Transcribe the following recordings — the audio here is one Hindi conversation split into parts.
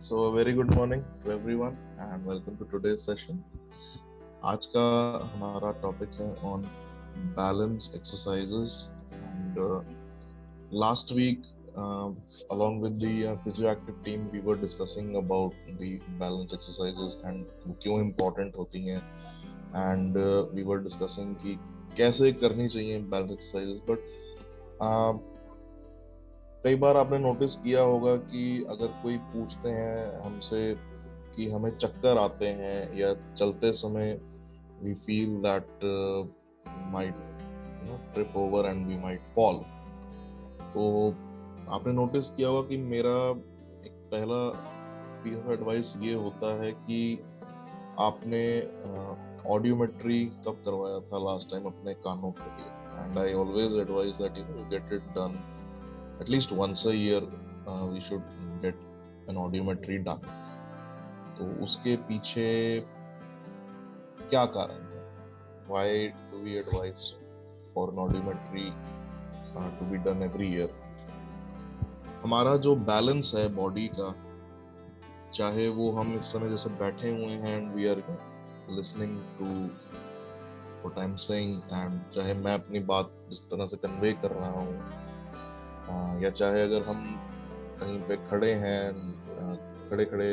So a very good morning to everyone and welcome to today's session. आज का हमारा टॉपिक है on balance exercises and last week along with the physioactive team we were discussing about the balance exercises and वो क्यों important होती हैं and we were discussing कि कैसे करनी चाहिए balance exercises but कई बार आपने नोटिस किया होगा कि अगर कोई पूछते हैं हमसे कि हमें चक्कर आते हैं या चलते समय we feel that might trip over and we might fall, तो आपने नोटिस किया होगा कि मेरा एक पहला पीस ऑफ एडवाइस ये होता है कि आपने ऑडियोमेट्री कब करवाया था लास्ट टाइम अपने कानों के लिए, and I always advise that you get it done at least once a year. We should get an audiometry done. तो उसके पीछे क्या कारण है? Why do we advise for an audiometry to be done every year? हमारा जो बैलेंस है बॉडी का, चाहे वो हम इस समय जैसे बैठे हुए हैं and we are listening to what I'm saying, and चाहे मैं अपनी बात जिस तरह से कन्वे कर रहा हूँ, या चाहे अगर हम कहीं पे खड़े हैं, खड़े खड़े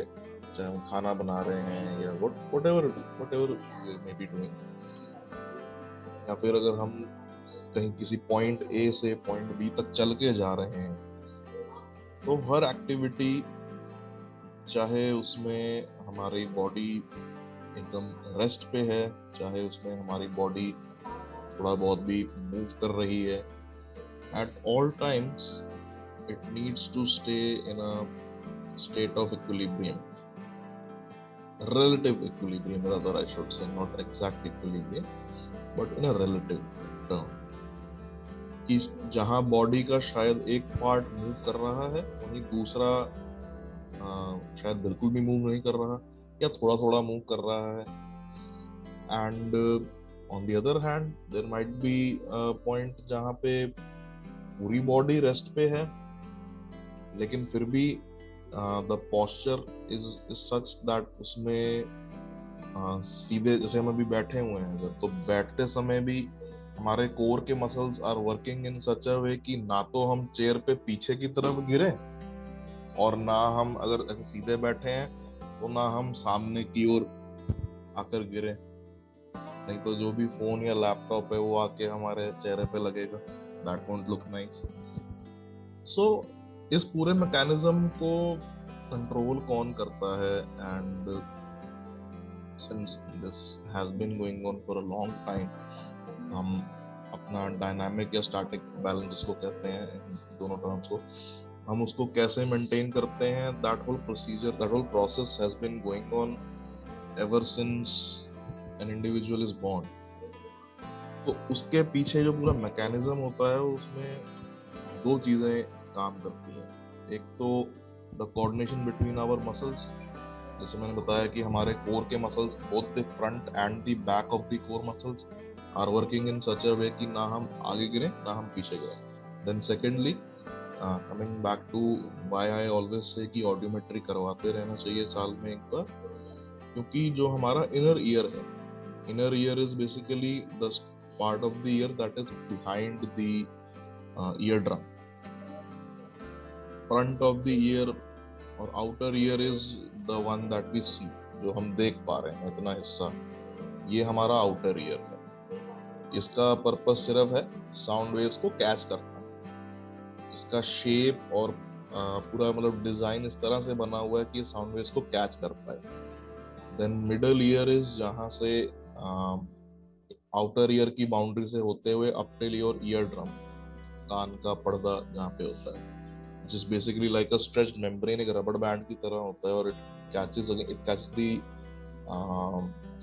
चाहे हम खाना बना रहे हैं या whatever we may be doing, या फिर अगर हम कहीं किसी पॉइंट ए से पॉइंट बी तक चल के जा रहे हैं, तो हर एक्टिविटी चाहे उसमें हमारी बॉडी एकदम रेस्ट पे है, चाहे उसमें हमारी बॉडी थोड़ा बहुत भी मूव कर रही है, at all times it needs to stay in a state of equilibrium, relative equilibrium rather I should say, not exact equilibrium but in a relative term, कि जहां बॉडी का शायद एक पार्ट मूव कर रहा है वहीं दूसरा शायद बिल्कुल भी मूव नहीं कर रहा या थोड़ा थोड़ा मूव कर रहा है, and on the other hand there might be a point जहां पे पूरी बॉडी रेस्ट पे है लेकिन फिर भी the posture is such that उसमें सीधे जैसे हम अभी बैठे हुए हैं अगर, तो बैठते समय भी हमारे कोर के muscles are working in such a way कि ना तो हम चेयर पे पीछे की तरफ गिरे और ना हम अगर सीधे बैठे हैं तो ना हम सामने की ओर आकर गिरे, नहीं तो जो भी फोन या लैपटॉप है वो आके हमारे चेहरे पे लगेगा, that won't look nice. So इस पूरे मैकेनिज्म को कंट्रोल कौन करता है, and since this has been going on for a long time, हम अपना डायनामिक या स्टैटिक बैलेंस जिसको कहते हैं इन दोनों टर्म्स को, हम उसको कैसे मेंटेन करते हैं, that whole process has been going on ever since an individual is born. तो उसके पीछे जो पूरा मैकेनिज्म होता है उसमें दो चीजें काम करती हैं. एक तो the coordination between our muscles, जैसे मैंने बताया कि हमारे कोर के muscles both the front and the back of the core muscles are working in such a way कि ना हम आगे गिरे ना हम पीछे गिरे. Then secondly coming back to why I always say कि ऑडियोमेट्री करवाते रहना चाहिए साल में एक बार, क्योंकि जो हमारा इनर ईयर है, inner ear is basically the part of the ear that is behind the eardrum. Front of the ear or outer ear is the one that we see, जो हम देख पा रहे हैं इतना हिस्सा, ये हमारा outer ear है. इसका पर्पस सिर्फ है साउंड वेव्स को कैच करना. इसका शेप और पूरा मतलब डिजाइन इस तरह से बना हुआ है कि साउंड वेव्स को कैच कर पाए. देन मिडल ईयर इज जहां से आउटर ईयर की बाउंड्री से होते हुए up till your eardrum, कान का पर्दा जहाँ पे होता है, which is basically like a stretched membrane, एक रबड़ बैंड की तरह होता है, और it catches the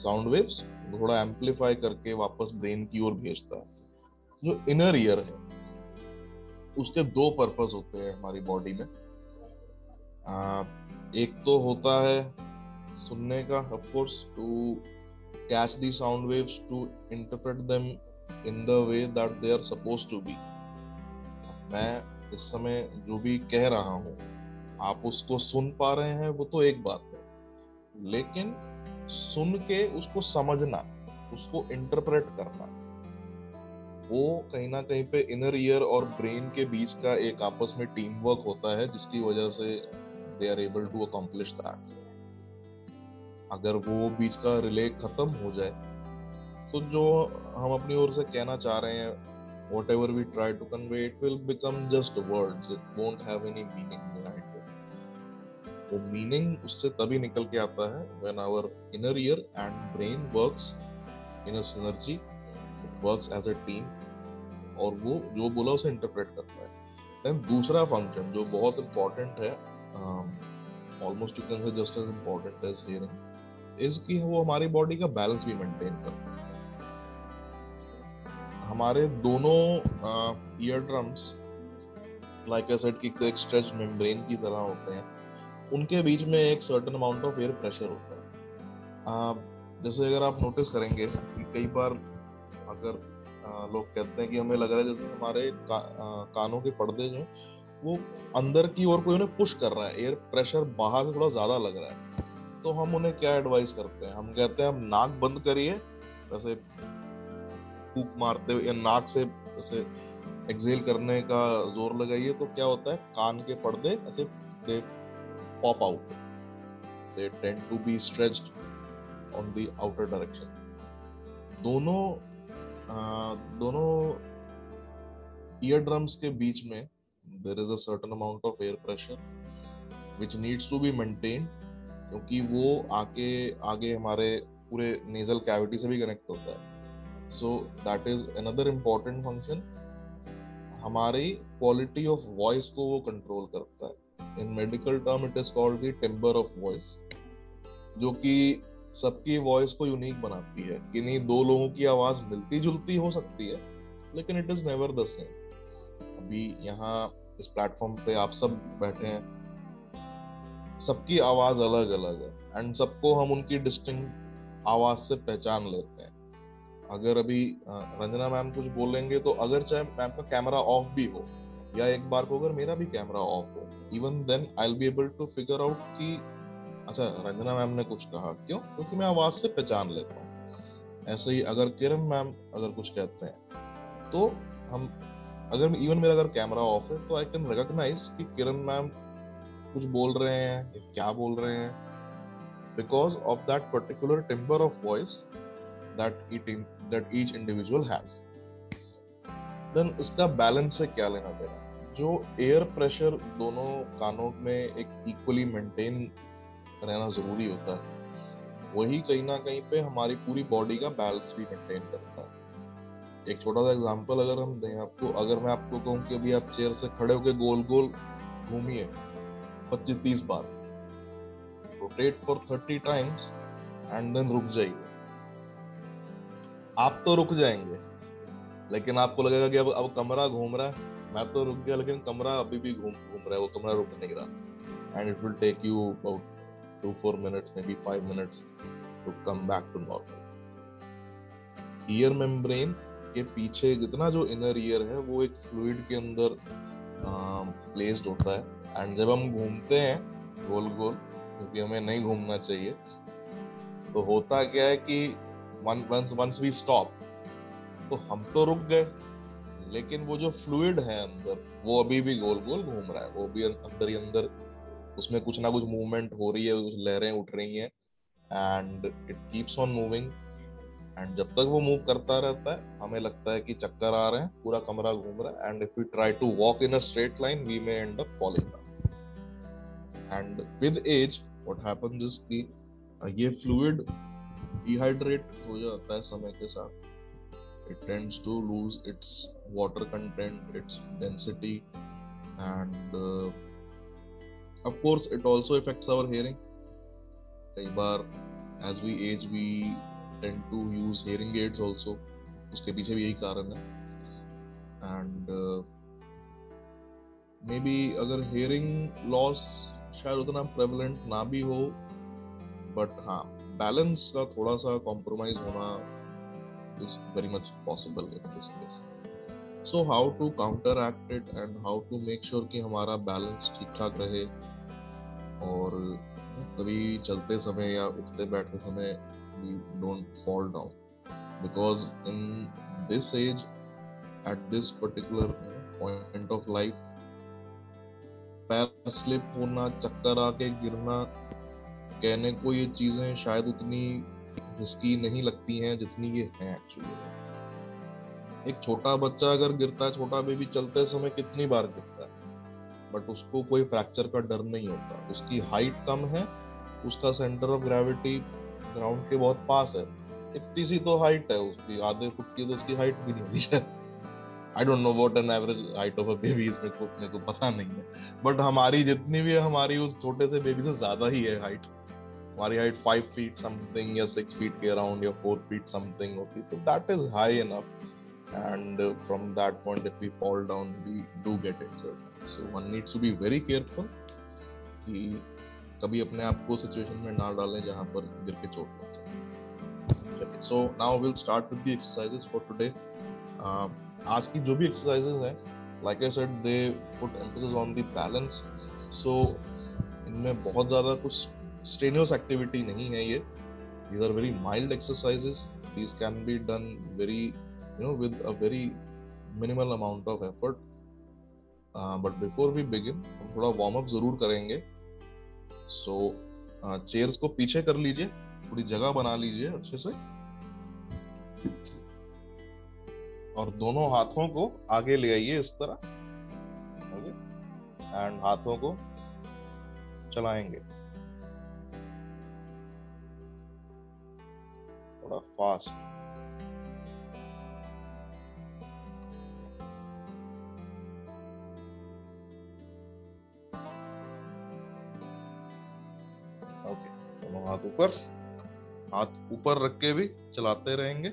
sound waves, थोड़ा एम्पलीफाई करके वापस ब्रेन की ओर भेजता है. जो इनर ईयर है उसके दो पर्पस होते हैं हमारी बॉडी में. एक तो होता है सुनने का, of course, to catch the sound waves, to interpret them in the way that they are supposed to be. मैं इस समय जो भी कह रहा हूँ आप उसको सुन पा रहे हैं वो तो एक बात है, लेकिन सुन के उसको समझना, उसको इंटरप्रेट करना, वो कहीं ना कहीं पे इनर ईयर और ब्रेन के बीच का एक आपस में टीम वर्क होता है, जिसकी वजह से they are able to accomplish that. अगर वो बीच का रिले खत्म हो जाए तो जो हम अपनी ओर से कहना चाह रहे हैं, whatever we try to convey, it will become just words, it won't have any meaning behind it। वो मीनिंग उससे तभी निकल के आता है when our inner ear and brain works in a synergy, it works as a team, और वो जो बोला उसे इंटरप्रेट करता है। देन दूसरा फंक्शन जो बहुत इंपॉर्टेंट है, almost you can say just as important as hearing, is कि वो हमारी बॉडी का बैलेंस भी मेंटेन करता है। हमारे दोनों year drums like I said कि एक स्ट्रेच मेम्ब्रेन की तरह होते हैं, उनके बीच में एक certain amount of air pressure होता है। जैसे अगर आप नोटिस करेंगे कि कई बार अगर लोग कहते हैं कि हमें लग रहा है जैसे हमारे कानों के पर्दे जो वो अंदर की ओर कोई उन्हें पुश कर रहा है, एयर प्रेशर बाहर से थोड़ा ज्यादा लग रहा है, तो हम उन्हें क्या एडवाइस करते हैं, हम कहते हैं हम नाक बंद करिए, जैसे फूंक मारते हुए या नाक से जैसे एक्सेल करने का जोर लगाइए, तो क्या होता है, कान के पर्दे ऐसे they pop out, they tend to be stretched on the outer direction. दोनों ईयर ड्रम्स के बीच में there is a certain amount of air pressure which needs to be maintained, क्योंकि वो आगे हमारे पूरे नेजल कैविटी से भी कनेक्ट होता है। So that is another important function। हमारी क्वालिटी ऑफ वॉइस को वो कंट्रोल करता है। इन medical term it is called the timber of voice, जो कि सबकी वॉइस को यूनिक बनाती है। कि नहीं, दो लोगों की आवाज मिलती जुलती हो सकती है, लेकिन it is never the same. अभी यहाँ इस प्लेटफॉर्म पे आप सब बैठे हैं, सबकी आवाज अलग अलग है, एंड सबको हम उनकी डिस्टिंक्ट आवाज से पहचान लेते हैं। अगर अभी रंजना मैम कुछ बोलेंगे तो अगर चाहे मैम का कैमरा ऑफ भी हो, या एक बार को अगर मेरा भी कैमरा ऑफ हो, even then I will be able to figure out कि अच्छा रंजना मैम ने कुछ कहा, क्यों? क्योंकि मैं आवाज से पहचान लेता हूँ। ऐसे ही अगर किरण मैम अगर कुछ कहते हैं तो हम अगर इवन मेरा अगर कैमरा ऑफ है तो आई कैन रिकॉग्नाइज कि किरण मैम कुछ बोल रहे हैं, क्या बोल रहे हैं, because of that particular timber of voice that each individual has। Then इसका बैलेंस से क्या लेना देना? जो एयर प्रेशर दोनों कानों में एक इक्वली मेंटेन रहना जरूरी होता है, वही कहीं ना कहीं पे हमारी पूरी बॉडी का बैलेंस भी मेंटेन करता है। एक छोटा सा एग्जांपल अगर हम दें आपको, अगर मैं आपको कहूँ कि अभी आप चेयर से खड़े होकर गोल गोल घूमिए 25-30 बार, rotate for 30 times and then रुक जाइए, आप तो रुक जाएंगे, लेकिन आपको लगेगा कि अब कमरा घूम रहा है, मैं तो रुक गया लेकिन कमरा अभी भी घूम रहा है, वो कमरा रुक नहीं रहा, and it will take you about 2-4 minutes, maybe 5 minutes to come back to normal. Ear membrane के पीछे जितना जो इनर ईयर है वो एक फ्लूइड के अंदर प्लेस्ड होता है, एंड जब हम घूमते हैं गोल गोल, क्योंकि हमें नहीं घूमना चाहिए, तो होता क्या है कि once we stop, तो हम तो रुक गए, लेकिन वो जो फ्लूइड है अंदर वो अभी भी गोल गोल घूम रहा है, वो भी अंदर ही अंदर उसमें कुछ ना कुछ मूवमेंट हो रही है, कुछ लहरें उठ रही हैं, and it keeps on moving. And जब तक वो मूव करता रहता है हमें लगता है कि चक्कर आ रहे हैं, पूरा कमरा घूम रहा है, and if we try to walk in a straight line we may end up falling down. And with age what happens is कि ये फ्लूइड डिहाइड्रेट हो जाता है समय के साथ, it tends to lose its water content, its density, and of course it also affects our hearing। कई बार as we age we tend to use hearing aids also, उसके पीछे भी यही कारण है। and maybe अगर hearing loss शायद उतना prevalent ना भी हो, but हाँ बैलेंस का थोड़ा सा कॉम्प्रोमाइज होना is very much possible in this case। So how to counteract it and how to make sure कि हमारा बैलेंस ठीक ठाक रहे, और कभी चलते समय या उठते बैठते समय we don't fall down, because in this age, at this particular point of life, पैर स्लिप होना, चक्कर आके गिरना, कहने को ये चीजें शायद उतनी रिस्की नहीं लगती हैं जितनी ये हैं एक्चुअली। एक छोटा बच्चा अगर गिरता है, छोटा बेबी चलते समय कितनी बार गिरता है, बट उसको कोई फ्रैक्चर का डर नहीं होता। उसकी हाइट कम है, उसका सेंटर ऑफ ग्रेविटी ग्राउंड के बहुत पास है, इतनी सी तो हाइट है उसकी, आधे फुट की तो उसकी हाइट भी नहीं होगी शायद। I don't know what an average height of a baby is, मेरे को पता नहीं है, बट हमारी जितनी भी है, हमारी उस छोटे से बेबी से ज्यादा ही है हाइट। हमारी हाइट 5 फीट समथिंग या 6 फीट के अराउंड या 4 फीट समथिंग होती, तो that is high enough, and from that point if we fall down we do get injured, so one needs to be very careful कि कभी अपने आप को सिचुएशन में ना डालें जहां पर गिर के चोट लग जाए। So now we'll start with the exercises for today. आज की जो भी एक्सरसाइजेस हैं, like I said, they put emphasis on the balance, so इनमें बहुत ज्यादा कुछ strenuous activity नहीं है ये। These are very mild exercises. These can be done very with a very minimal amount of effort. But before we begin, हम थोड़ा वार्म अप जरूर करेंगे। So चेयर्स को पीछे कर लीजिए, थोड़ी जगह बना लीजिए अच्छे से, और दोनों हाथों को आगे ले आइए इस तरह, एंड हाथों को चलाएंगे थोड़ा फास्ट। हाथ ऊपर, हाथ ऊपर रख के भी चलाते रहेंगे।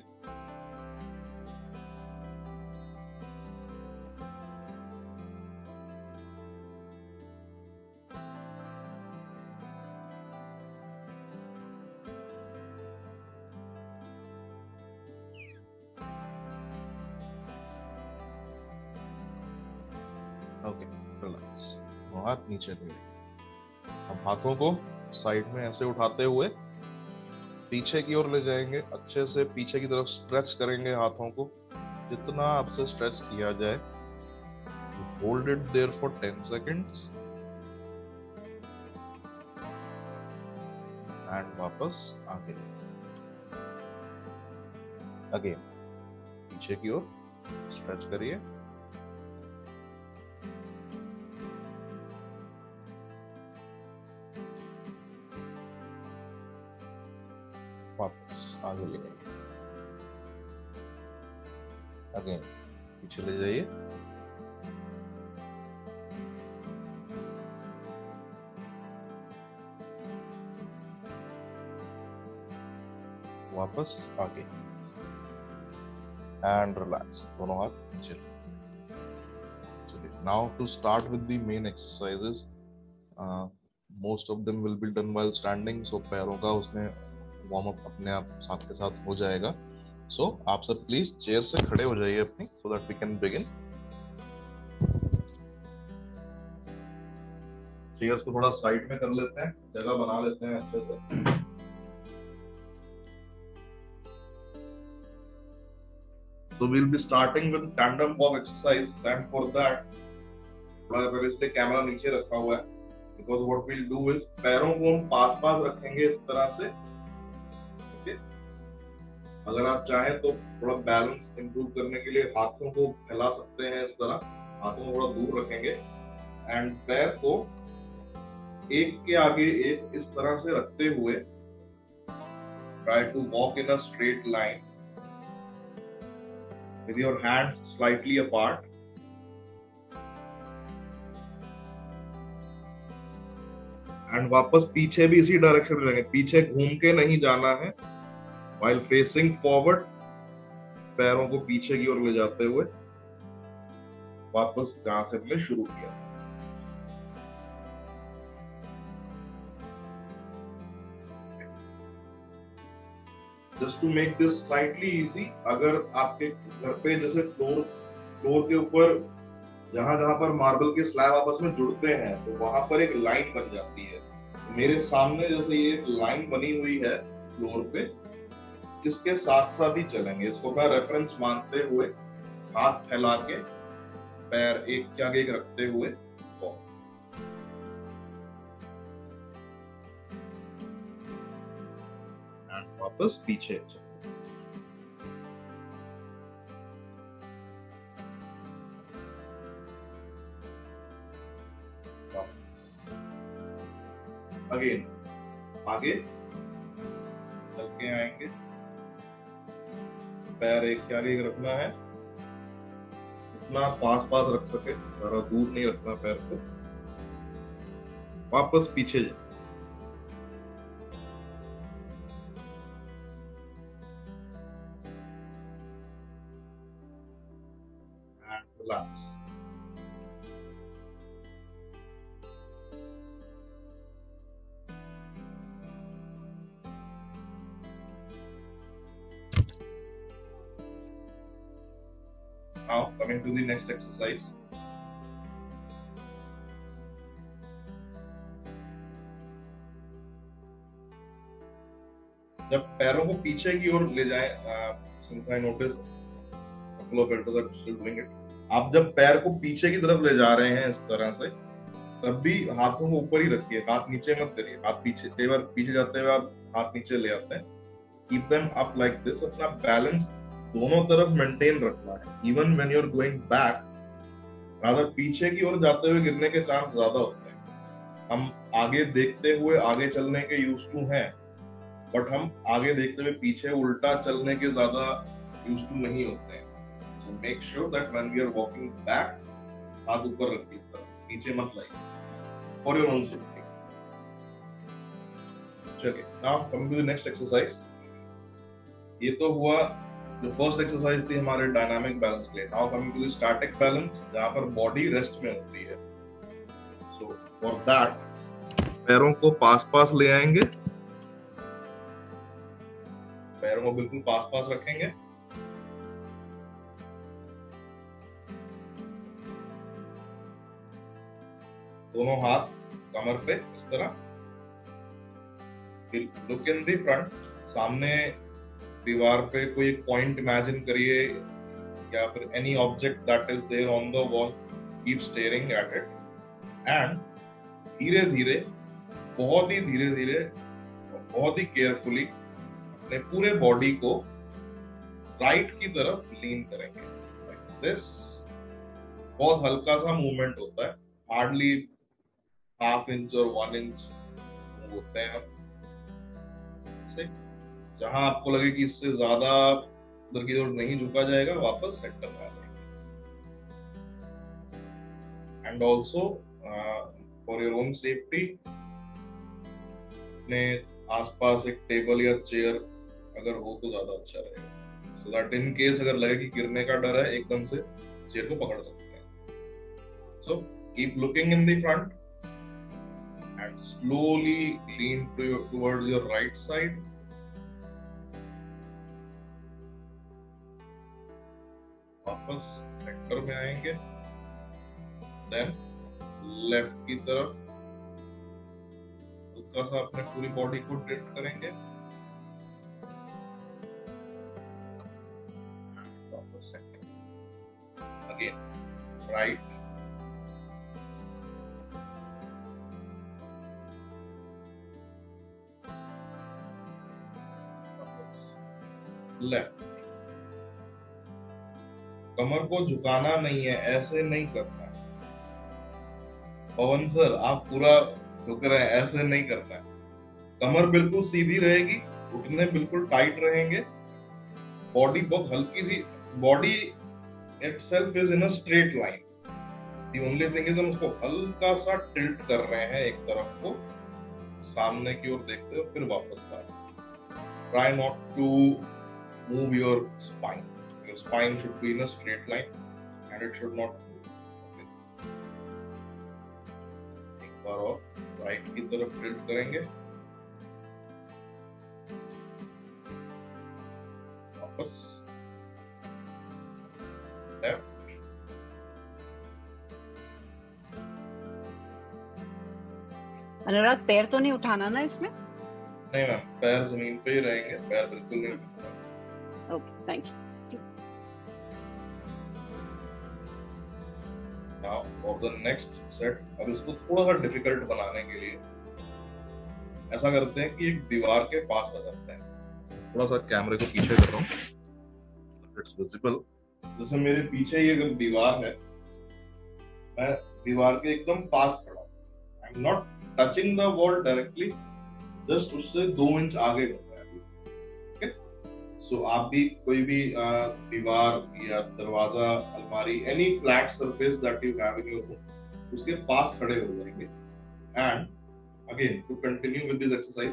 ओके, रिलैक्स, हाथ नीचे ले। अब हाथों को साइड में ऐसे उठाते हुए पीछे की ओर ले जाएंगे, अच्छे से पीछे की तरफ स्ट्रेच करेंगे हाथों को, जितना आपसे स्ट्रेच किया जाए। Hold it there for 10 seconds and वापस आगे। अगेन पीछे की ओर स्ट्रेच करिए, वापस आगे ले जाइए, अगेन पीछे ले जाइए, वापस आगे, एंड रिलैक्स, दोनों हाथ नीचे। चलिए, now to start with the main exercises. Most of them will be done while standing, so पैरों का उसमें वार्म अप अपने आप साथ के साथ हो जाएगा। सो आप सब प्लीज चेयर से खड़े हो जाइए अपनी, so that we can begin. Chairs को थोड़ा साइड में कर लेते हैं, जगह बना लेते हैं अच्छे से। So we'll be starting with tandem walk exercise, and for that थोड़ा पहले इसलिए कैमरा नीचे रखा हुआ है, because what we'll do is पैरों को हम पास पास रखेंगे इस तरह से। अगर आप चाहें तो थोड़ा बैलेंस इंप्रूव करने के लिए हाथों को फैला सकते हैं इस तरह, हाथों को थोड़ा दूर रखेंगे, एंड पैर को एक के आगे एक इस तरह से रखते हुए try to walk in a straight line with your hands slightly apart. And वापस पीछे भी इसी डायरेक्शन में जाएंगे, पीछे घूम के नहीं जाना है। While facing forward, पैरों को पीछे की ओर ले जाते हुए वापस जहां से हमने शुरू किया। Just to make this slightly easy, अगर आपके घर पे जैसे फ्लोर के ऊपर जहां जहां पर मार्बल के स्लैब आपस में जुड़ते हैं, तो वहां पर एक लाइन बन जाती है, मेरे सामने जैसे ये एक लाइन बनी हुई है फ्लोर पे, इसके साथ साथ ही चलेंगे। इसको मैं रेफरेंस मानते हुए हाथ फैला के पैर एक के आगे एक रखते हुए वापस पीछे। अगेन आगे चल के आएंगे, पैर एक के आगे रखना है, इतना पास पास रख सके, ज्यादा दूर नहीं रखना पैर को। वापस पीछे जाए, and relax. Now coming to the next exercise. जब पैरों को पीछे की ओर ले जाएं, I notice couple of elders are still doing it. आप जब पैर को पीछे की तरफ ले जा रहे हैं इस तरह से, तब भी हाथों को ऊपर ही रखिए, हाथ नीचे मत करिए। हाथ पीछे, कई बार पीछे जाते हुए आप हाथ नीचे ले आते हैं। Keep them up like this. अपना बैलेंस दोनों तरफ मेंटेन रखना है। Even when you are going back, rather पीछे की ओर जाते हुए गिरने के चांस ज्यादा होते हैं। हम आगे देखते हुए आगे चलने के यूज टू हैं, बट हम आगे देखते हुए पीछे उल्टा चलने के ज्यादा यूज टू नहीं होते हैं। So make sure that when we are walking back, हाथ ऊपर रखिए, इस तरह नीचे मत लाइए, फॉर योर ओन सेफ्टी। चलिए, now coming to the next exercise. ये तो हुआ जो फर्स्ट एक्सरसाइज थी हमारे डायनामिक बैलेंस के लिए। Now coming to the static balance, जहां पर बॉडी रेस्ट में होती है। सो फॉर दैट पैरों को पास पास ले आएंगे, पैरों को बिल्कुल पास पास रखेंगे, दोनों हाथ कमर पे इस तरह। लुक इन द फ्रंट, सामने दीवार पे कोई पॉइंट इमेजिन करिए, या फिर any object that is there on the wall, keep staring at it, and धीरे धीरे, बहुत ही धीरे धीरे, बहुत ही केयरफुली अपने पूरे बॉडी को राइट की तरफ लीन करेंगे। दिस बहुत हल्का सा मूवमेंट होता है, हार्डली हाफ इंच और 1 इंच होते हैं। जहां आपको लगे कि इससे ज्यादा उधर की ओर नहीं झुका जाएगा, वापस सेंटर में आ जाएगा। And also for your own safety, अपने आसपास एक टेबल या चेयर अगर हो तो ज्यादा अच्छा रहेगा, सो दैट इन केस अगर लगे कि गिरने का डर है, एकदम से चेयर को पकड़ सकते हैं। So keep looking in the front and slowly lean towards your right side. वापस सेंटर में आएंगे, देन लेफ्ट की तरफ हल्का सा अपने पूरी बॉडी को टिल्ट करेंगे, वापस सेंटर, अगेन राइट, लेफ्ट। कमर को झुकाना नहीं है, ऐसे नहीं करना है। पवन सर आप पूरा झुक रहे हैं, ऐसे नहीं करना है। कमर बिल्कुल सीधी रहेगी, घुटने बिल्कुल टाइट रहेंगे, बॉडी बहुत हल्की सी, body itself is in a straight line. The only thing is हम उसको हल्का सा टिल्ट कर रहे हैं एक तरफ को, सामने की ओर देखते हो, फिर वापस आ रहे। Try not to move your spine. Your spine should be in a straight line and it should not move. Okay. एक बार और राइट की तरफ टिल्ट करेंगे, वापस लेफ्ट, अनुराग, पैर तो नहीं उठाना ना इसमें? नहीं मैम, पैर जमीन पे ही रहेंगे, पैर बिल्कुल नहीं उठाना। Okay, thank you. Now for the next set, अब इसको थोड़ा सा डिफिकल्ट बनाने के लिए ऐसा करते हैं कि एक दीवार के पास आ जाते हैं। थोड़ा सा कैमरे को पीछे कर रहा हूँ, इट्स विजिबल। जैसे मेरे पीछे ये अगर दीवार है, मैं दीवार के एकदम पास खड़ा हूँ। I am not touching the wall directly, just उससे 2 इंच आगे बढ़ रहा है। सो आप भी कोई भी दीवार या दरवाजा, अलमारी, any flat surface that you have in your room, उसके पास खड़े हो जाएंगे। And again to continue with this exercise,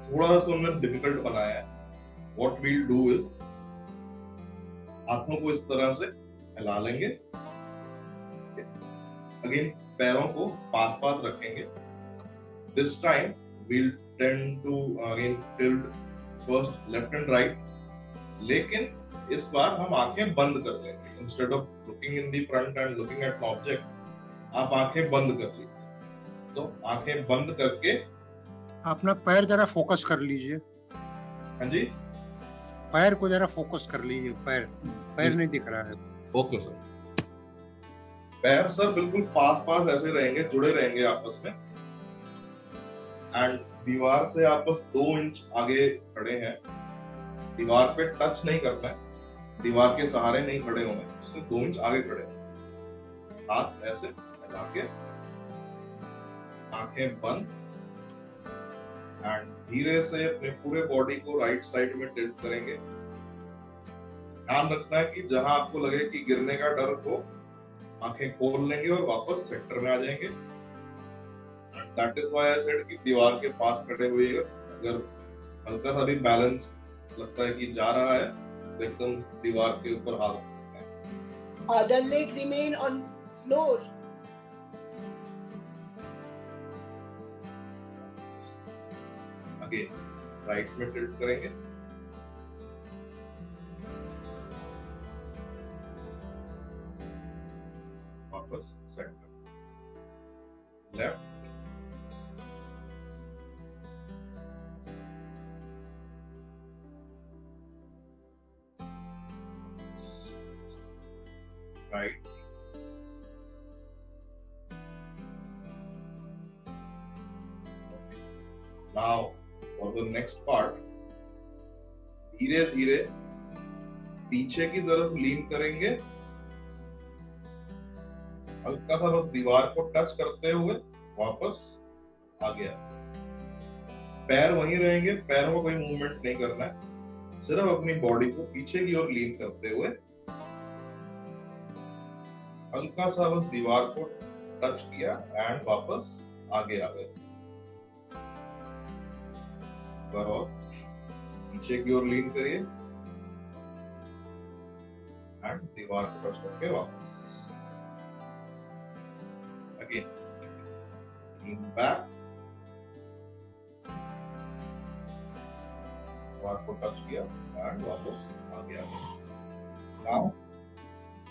थोड़ा सा तो हमने डिफिकल्ट बनाया है। व्हाट वील डू इज, हाथों को इस तरह से हिला लेंगे, अगेन पैरों को पास पास रखेंगे। This time we'll tend to again tilt first left and right, लेकिन इस बार हम आंखें बंद कर लेंगे। Instead of looking in the front and looking at an object, आप आंखें बंद कर लीजिए। तो आंखें बंद करके अपना पैर जरा फोकस कर लीजिए। हाँ जी, पैर को जरा फोकस कर लीजिए। पैर नहीं दिख रहा है। Okay sir. पैर सर बिल्कुल पास पास ऐसे रहेंगे, जुड़े रहेंगे आपस में। एंड दीवार से आप बस 2 इंच आगे खड़े हैं। दीवार पे टच नहीं करना है, दीवार के सहारे नहीं खड़े होना है, उससे 2 इंच आगे खड़े हैं। हाथ ऐसे हिला के, आंखें बंद, एंड धीरे से अपने पूरे बॉडी को राइट साइड में टिल्ट करेंगे। ध्यान रखना है कि जहां आपको लगे कि गिरने का डर हो, आंखें खोल लेंगे और वापस सेंटर में आ जाएंगे। That is why I said कि दीवार के पास खड़े हुए अगर हल्का सा भी बैलेंस लगता है कि जा रहा है, तो एकदम दीवार के ऊपर हाथ रखना है। The leg remain on floor. Again, right में टिल्ट करेंगे, वापस centre, left, right, now for the next part, धीरे धीरे पीछे की तरफ लीन करेंगे, हल्का सा बस दीवार को टच करते हुए वापस आ गया। पैर वहीं रहेंगे, पैरों को कोई मूवमेंट नहीं करना है, सिर्फ अपनी बॉडी को पीछे की ओर लीन करते हुए हल्का सा बस दीवार को टच किया एंड वापस आगे आ गए। और पीछे की ओर लीन करिए एंड दीवार को टच करके वापस। अगेन लीन बैक, दीवार को टच किया एंड वापस आगे आ गए। Now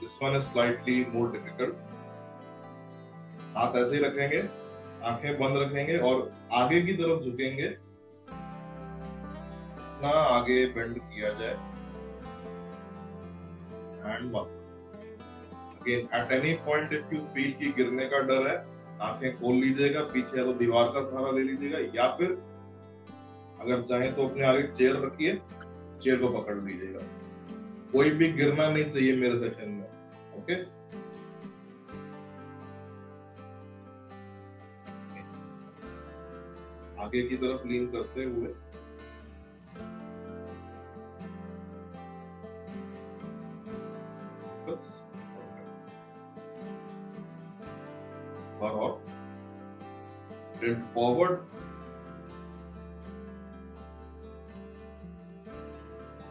This one is slightly more difficult. हाथ ऐसे ही रखेंगे, आंखें बंद रखेंगे और आगे की तरफ झुकेंगे, ना आगे बेंड किया जाए एंड वापस। Again, at any point if you feel कि गिरने का डर है, आंखें खोल लीजिएगा, पीछे तो दीवार का सहारा ले लीजिएगा, या फिर अगर चाहे तो अपने आगे चेयर रखिए, चेयर को पकड़ लीजिएगा। कोई भी गिरना नहीं चाहिए मेरे सेशन में, ओके? आगे की तरफ लीन करते हुए बस और tilt forward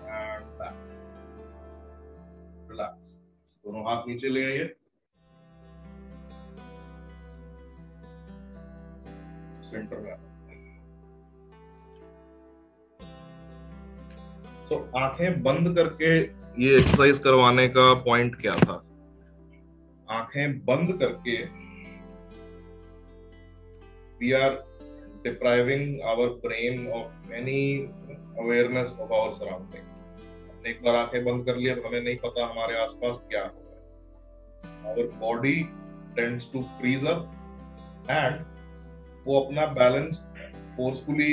and back. Relax. दोनों हाथ नीचे ले आइए, सेंटर में। तो आंखें बंद करके ये एक्सरसाइज करवाने का पॉइंट क्या था? आंखें बंद करके we are depriving our brain of any awareness of our surrounding. हमने एक बार आंखें बंद कर लिया तो हमें नहीं पता हमारे आसपास क्या हो रहा है. Our body tends to freeze up and वो अपना बैलेंस फोर्सफुली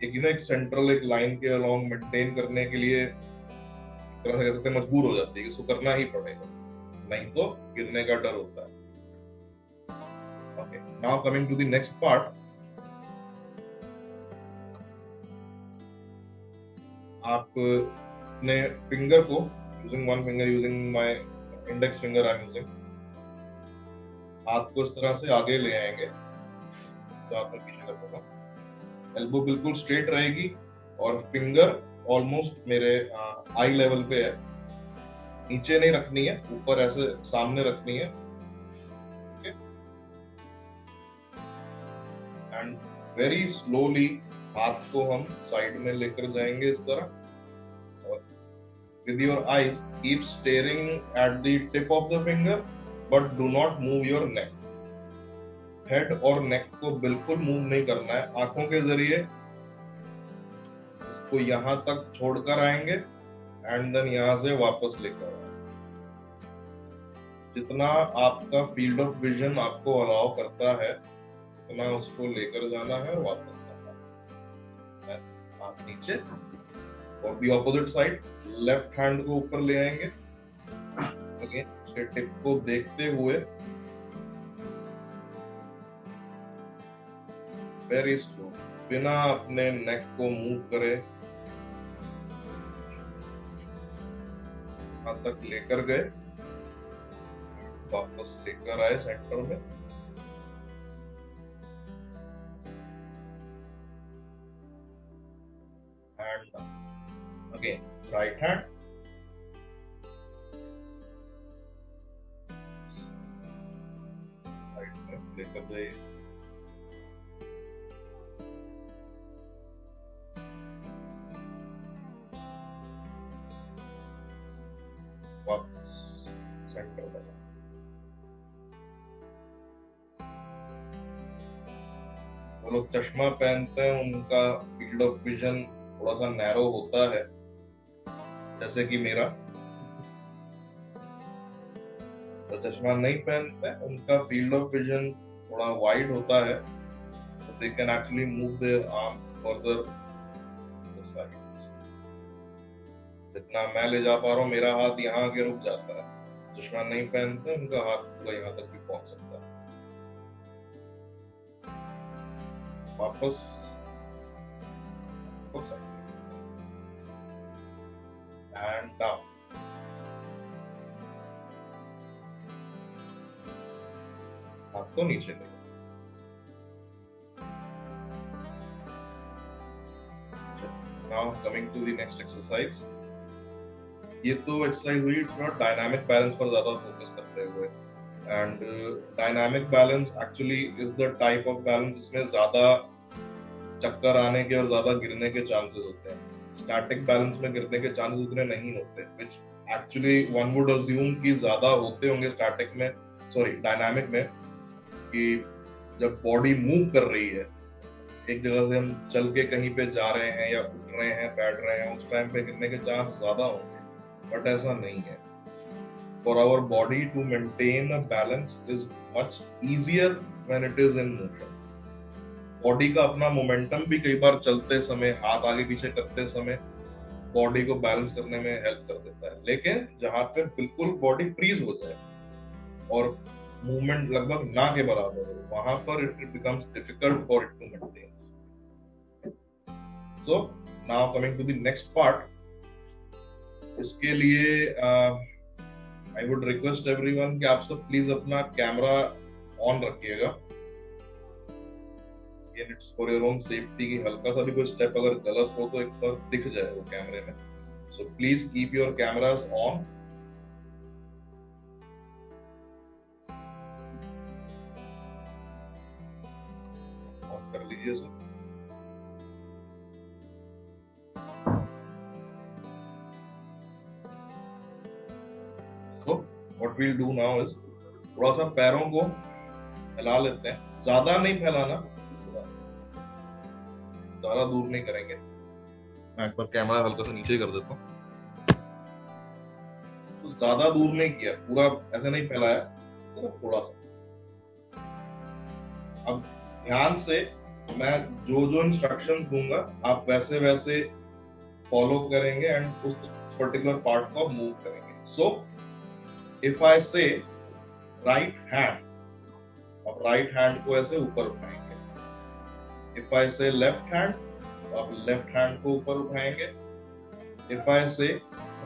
एक सेंट्रल एक लाइन के अलोंग मेंटेन करने के लिए एक तरह से कह सकते हैं मजबूर हो जाती है कि इसको करना ही पड़ेगा, नहीं तो गिरने का डर होता है. Okay, now coming to the next part. आप अपने फिंगर को using one finger, using my index finger I'm using, हाथ को इस तरह से आगे ले आएंगे तो आप पीछे कर दूंगा. एल्बो बिल्कुल स्ट्रेट रहेगी और फिंगर ऑलमोस्ट मेरे आई लेवल पे है. नीचे नहीं रखनी है, ऊपर ऐसे सामने रखनी है. एंड वेरी स्लोली हाथ को हम साइड में लेकर जाएंगे इस तरह और with your eyes keep staring at the tip of the finger but do not move your neck. Head और नेक को बिल्कुल मूव नहीं करना है. आंखों के जरिए इसको यहां तक छोड़कर आएंगे एंड देन यहां से वापस लेकर आएंगे. जितना आपका फील्ड ऑफ विजन आपको अलाउ करता है उतना उसको लेकर जाना है और वापस आना है. हाथ नीचे और the opposite side left hand को ऊपर ले आएंगे. अगेन टिप को देखते हुए वेरी स्लो, बिना अपने नेक को मूव करे यहां तक लेकर गए, वापस लेकर आए सेंटर में. And again right hand right में लेकर गए. सेंटर में वो लोग चश्मा पहनते हैं, उनका फील्ड ऑफ विजन थोड़ा सा नैरो होता है जैसे कि मेरा. तो चश्मा नहीं पहनते उनका फील्ड ऑफ विजन थोड़ा वाइड होता है, तो they can actually move their arm further the side. जितना मैं ले जा पा रहा हूँ मेरा हाथ यहाँ आके रुक जाता है. चश्मा नहीं पहनते उनका हाथ पूरा यहाँ तक भी पहुंच सकता है. वापस एंड डाउन. हाथ को नीचे ले. Now coming to the next exercise. ये तो एक्सरसाइज हुई थोड़ा डायनामिक बैलेंस पर ज्यादा फोकस करते हुए. And dynamic balance actually is the type of balance जिसमें ज्यादा चक्कर आने के और ज्यादा गिरने के चांसेस होते हैं. स्टैटिक बैलेंस में गिरने के चांसेस उतने नहीं होते, which actually one would assume कि ज्यादा होते होंगे स्टैटिक में, सॉरी डायनामिक में, कि जब बॉडी मूव कर रही है एक जगह से, हम चल के कहीं पे जा रहे हैं या उठ रहे हैं, बैठ रहे हैं, उस टाइम पे गिरने के चांस ज्यादा होंगे. बट ऐसा नहीं है. For our body to maintain a balance is much easier when it is in motion. Body का अपना मोमेंटम भी कई बार चलते समय, हाथ आगे पीछे करते समय बॉडी को बैलेंस करने में हेल्प कर देता है. लेकिन जहां पे बिल्कुल बॉडी फ्रीज हो जाए और मूवमेंट लगभग ना के बराबर हो, वहां पर it becomes difficult for it to maintain. So now coming to the next part. इसके लिए आई वुड रिक्वेस्ट एवरीवन कि आप सब प्लीज अपना कैमरा ऑन रखिएगा. It's for your own safety की हल्का सा भी कोई स्टेप अगर गलत हो तो एक बार दिख जाए वो कैमरे में. So please keep your cameras on. On कर लीजिए sir. What we'll do now is थोड़ा सा पैरों को फैला लेते हैं, ज्यादा नहीं फैलाना, ज्यादा दूर नहीं करेंगे। मैं एक बार कैमरा हल्का सा नीचे कर देता हूँ। तो ज्यादा दूर नहीं किया, पूरा ऐसे नहीं फैलाया, सिर्फ थोड़ा सा। अब ध्यान से मैं जो जो इंस्ट्रक्शंस दूंगा आप वैसे वैसे फॉलो करेंगे एंड उस पर्टिकुलर पार्ट को मूव करेंगे। सो इफ आई से राइट हैंड, अब राइट हैंड को ऐसे ऊपर उठाएंगे। इफ आई से लेफ्ट हैंड, आप लेफ्ट हैंड को ऊपर उठाएंगे। इफ आई से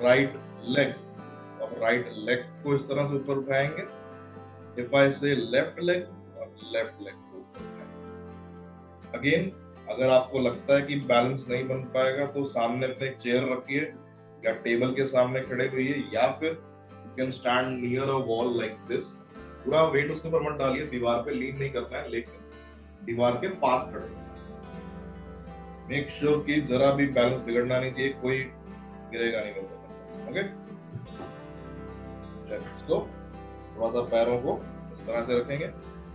राइट लेग, अब राइट लेग को इस तरह से ऊपर उठाएंगे। इफ आई से लेफ्ट लेग, और लेफ्ट लेग को ऊपर उठाएंगे। अगेन, अगर आपको लगता है कि बैलेंस नहीं बन पाएगा तो सामने अपने चेयर रखिए या टेबल के सामने खड़े होइए, या फिर you can stand near a wall like this. पूरा वेट उसके ऊपर मत डालिए, दीवार पे लीन नहीं करना है, लेकिन दीवार के पास खड़े। मेक श्योर कि जरा भी बैलेंस बिगड़ना नहीं चाहिए, कोई गिरेगा नहीं मेरे। ओके, तो थोड़ा सा पैरों को इस तरह से रखेंगे,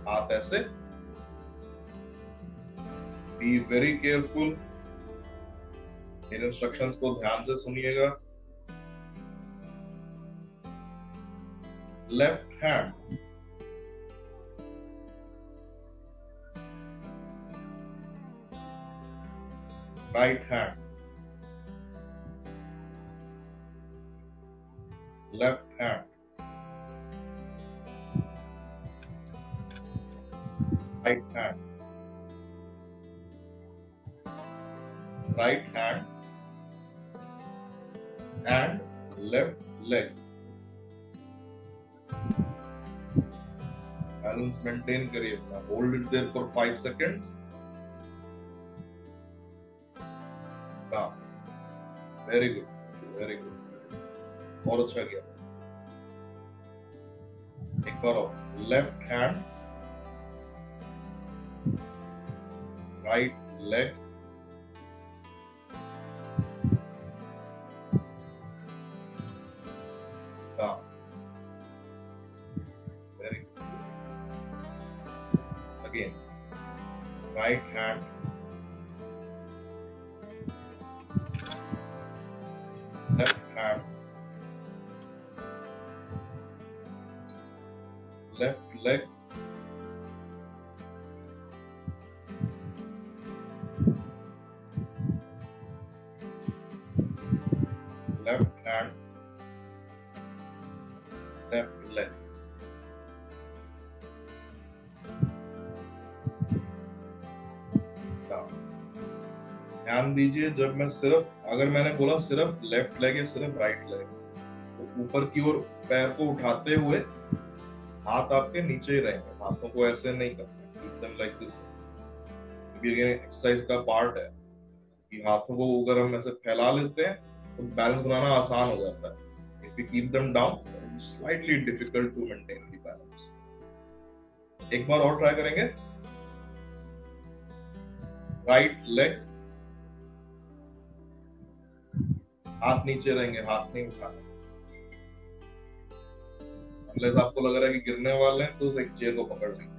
हाथ ऐसे। Be very careful, in instructions को ध्यान से सुनिएगा। Left hand, right hand, left hand, right hand, right hand, and left leg. Balance maintain करिए अपना। Hold it there for 5 seconds. Down. Very good, very good. और अच्छा किया। एक बार और, left hand, right leg, down. Very good. Again, right hand, left hand, left leg, left hand, left leg. ध्यान दीजिए, जब मैं सिर्फ, अगर मैंने बोला सिर्फ लेफ्ट लेग या सिर्फ राइट लेग, तो ऊपर की ओर पैर को उठाते हुए हाथ आपके नीचे ही रहेंगे, हाथों को ऐसे नहीं करना, एकदम लाइक दिस। एक्सरसाइज का पार्ट है कि हाथों को अगर हम ऐसे फैला लेते हैं तो बैलेंस बनाना आसान हो जाता है। If we keep them down, slightly difficult to maintain the balance. एक बार और ट्राई करेंगे। राइट लेग, हाथ नीचे रहेंगे, हाथ नहीं उठाना। अनलेस आपको लग रहा है कि गिरने वाले हैं तो एक चेयर को पकड़ लीजिए।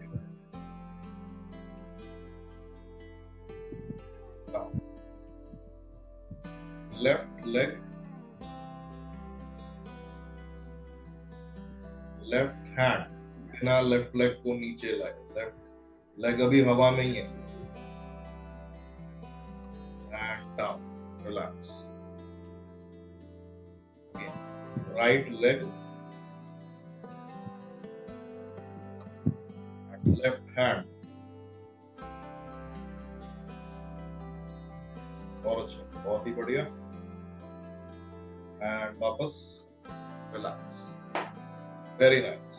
लेफ्ट लेग, लेफ्ट हैंड, बिना लेफ्ट लेग को नीचे लाए, लेफ्ट लेग अभी हवा में ही है। Hand down, relax. Right leg and left hand, और अच्छा, बहुत ही बढ़िया। एंड वापस रिलैक्स, वेरी नाइस।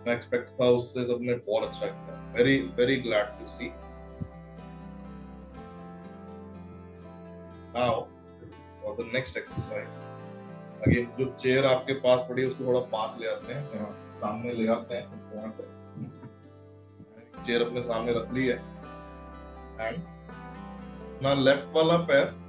मैं एक्सपेक्ट था उससे सबने बहुत अच्छा किया। Very very glad to see. Now for the next exercise, again जो चेयर आपके पास पड़ी है उसको थोड़ा पास ले आते हैं, यहाँ सामने ले आते हैं, यहाँ से चेयर अपने सामने रख ली है। एंड अपना लेफ्ट वाला पैर